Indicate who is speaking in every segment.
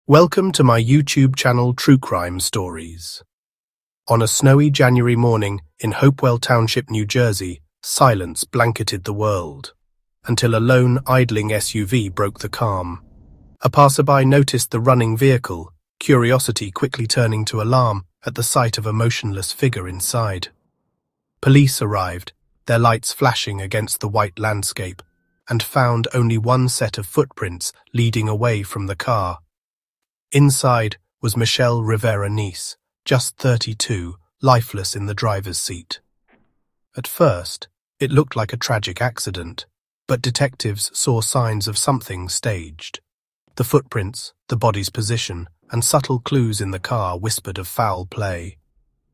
Speaker 1: Welcome to my YouTube channel True Crime Stories. On a snowy January morning in Hopewell Township, New Jersey, silence blanketed the world, until a lone, idling SUV broke the calm. A passerby noticed the running vehicle, curiosity quickly turning to alarm at the sight of a motionless figure inside. Police arrived, their lights flashing against the white landscape, and found only one set of footprints leading away from the car. Inside was Michelle Rivera-Nice, just 32, lifeless in the driver's seat. At first, it looked like a tragic accident, but detectives saw signs of something staged. The footprints, the body's position, and subtle clues in the car whispered of foul play.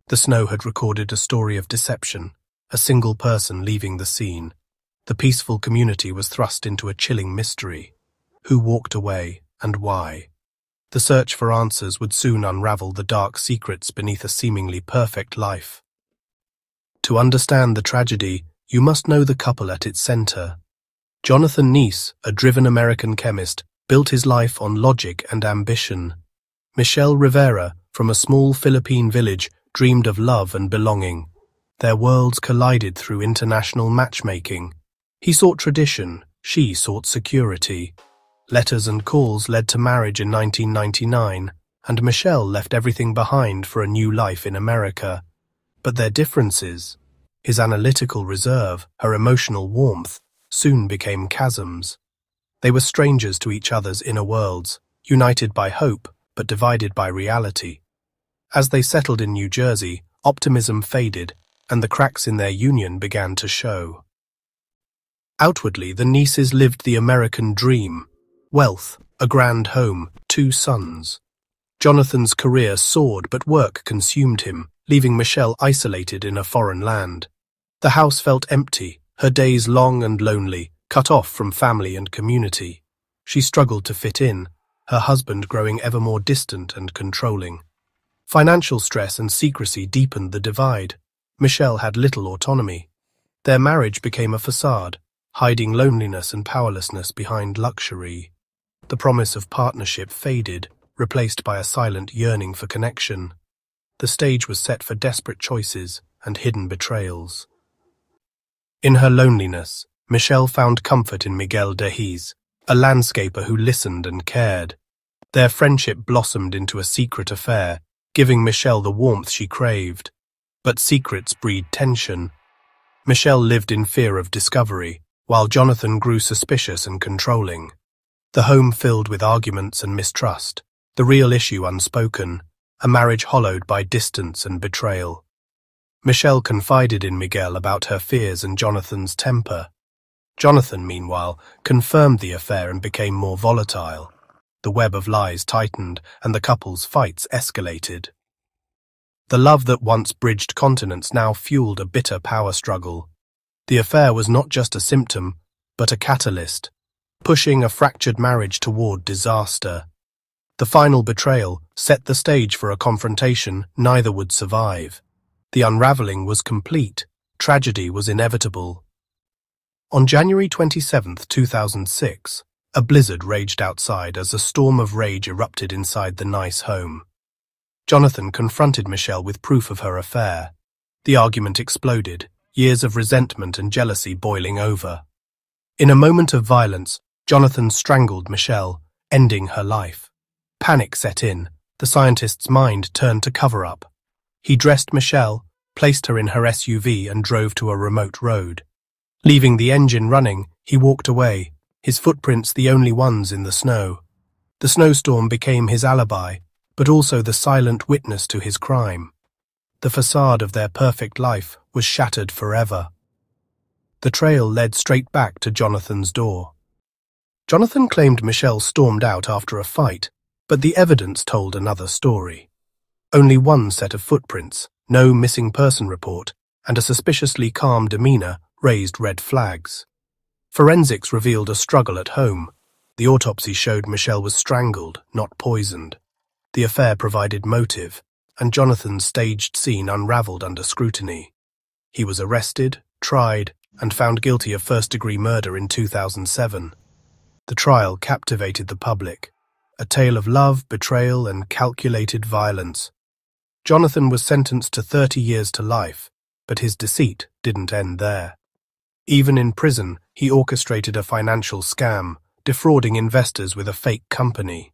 Speaker 1: The snow had recorded a story of deception, a single person leaving the scene. The peaceful community was thrust into a chilling mystery. Who walked away, and why? The search for answers would soon unravel the dark secrets beneath a seemingly perfect life. To understand the tragedy, you must know the couple at its center. Jonathan Nice, a driven American chemist, built his life on logic and ambition. Michelle Rivera, from a small Philippine village, dreamed of love and belonging. Their worlds collided through international matchmaking. He sought tradition, she sought security. Letters and calls led to marriage in 1999, and Michelle left everything behind for a new life in America. But their differences, his analytical reserve, her emotional warmth, soon became chasms. They were strangers to each other's inner worlds, united by hope, but divided by reality. As they settled in New Jersey, optimism faded, and the cracks in their union began to show. Outwardly, the Nices lived the American dream. Wealth, a grand home, 2 sons. Jonathan's career soared, but work consumed him, leaving Michelle isolated in a foreign land. The house felt empty, her days long and lonely, cut off from family and community. She struggled to fit in, her husband growing ever more distant and controlling. Financial stress and secrecy deepened the divide. Michelle had little autonomy. Their marriage became a facade, hiding loneliness and powerlessness behind luxury. The promise of partnership faded, replaced by a silent yearning for connection. The stage was set for desperate choices and hidden betrayals. In her loneliness, Michelle found comfort in Miguel Dejiz, a landscaper who listened and cared. Their friendship blossomed into a secret affair, giving Michelle the warmth she craved. But secrets breed tension. Michelle lived in fear of discovery, while Jonathan grew suspicious and controlling. The home filled with arguments and mistrust, the real issue unspoken, a marriage hollowed by distance and betrayal. Michelle confided in Miguel about her fears and Jonathan's temper. Jonathan, meanwhile, confirmed the affair and became more volatile. The web of lies tightened, and the couple's fights escalated. The love that once bridged continents now fueled a bitter power struggle. The affair was not just a symptom, but a catalyst, pushing a fractured marriage toward disaster. The final betrayal set the stage for a confrontation neither would survive. The unraveling was complete. Tragedy was inevitable. On January 27, 2006, a blizzard raged outside as a storm of rage erupted inside the Nice home. Jonathan confronted Michelle with proof of her affair. The argument exploded, years of resentment and jealousy boiling over. In a moment of violence, Jonathan strangled Michelle, ending her life. Panic set in. The scientist's mind turned to cover-up. He dressed Michelle, placed her in her SUV and drove to a remote road. Leaving the engine running, he walked away, his footprints the only ones in the snow. The snowstorm became his alibi, but also the silent witness to his crime. The facade of their perfect life was shattered forever. The trail led straight back to Jonathan's door. Jonathan claimed Michelle stormed out after a fight, but the evidence told another story. Only one set of footprints, no missing person report, and a suspiciously calm demeanor raised red flags. Forensics revealed a struggle at home. The autopsy showed Michelle was strangled, not poisoned. The affair provided motive, and Jonathan's staged scene unraveled under scrutiny. He was arrested, tried, and found guilty of first-degree murder in 2007. The trial captivated the public. a tale of love, betrayal, and calculated violence. Jonathan was sentenced to 30 years to life, but his deceit didn't end there. Even in prison, he orchestrated a financial scam, defrauding investors with a fake company.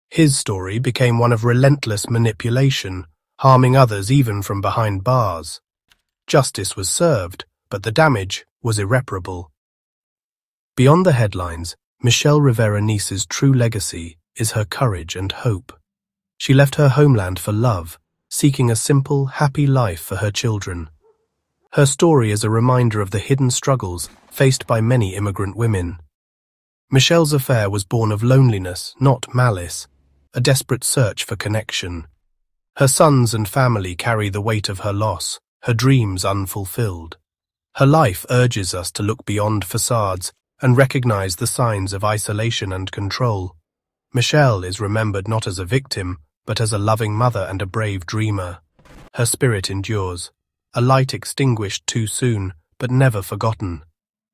Speaker 1: His story became one of relentless manipulation, harming others even from behind bars. Justice was served, but the damage was irreparable. Beyond the headlines, Michelle Rivera-Nice's true legacy is her courage and hope. She left her homeland for love, seeking a simple, happy life for her children. Her story is a reminder of the hidden struggles faced by many immigrant women. Michelle's affair was born of loneliness, not malice, a desperate search for connection. Her sons and family carry the weight of her loss, her dreams unfulfilled. Her life urges us to look beyond facades and recognize the signs of isolation and control. Michelle is remembered not as a victim, but as a loving mother and a brave dreamer. Her spirit endures, a light extinguished too soon, but never forgotten.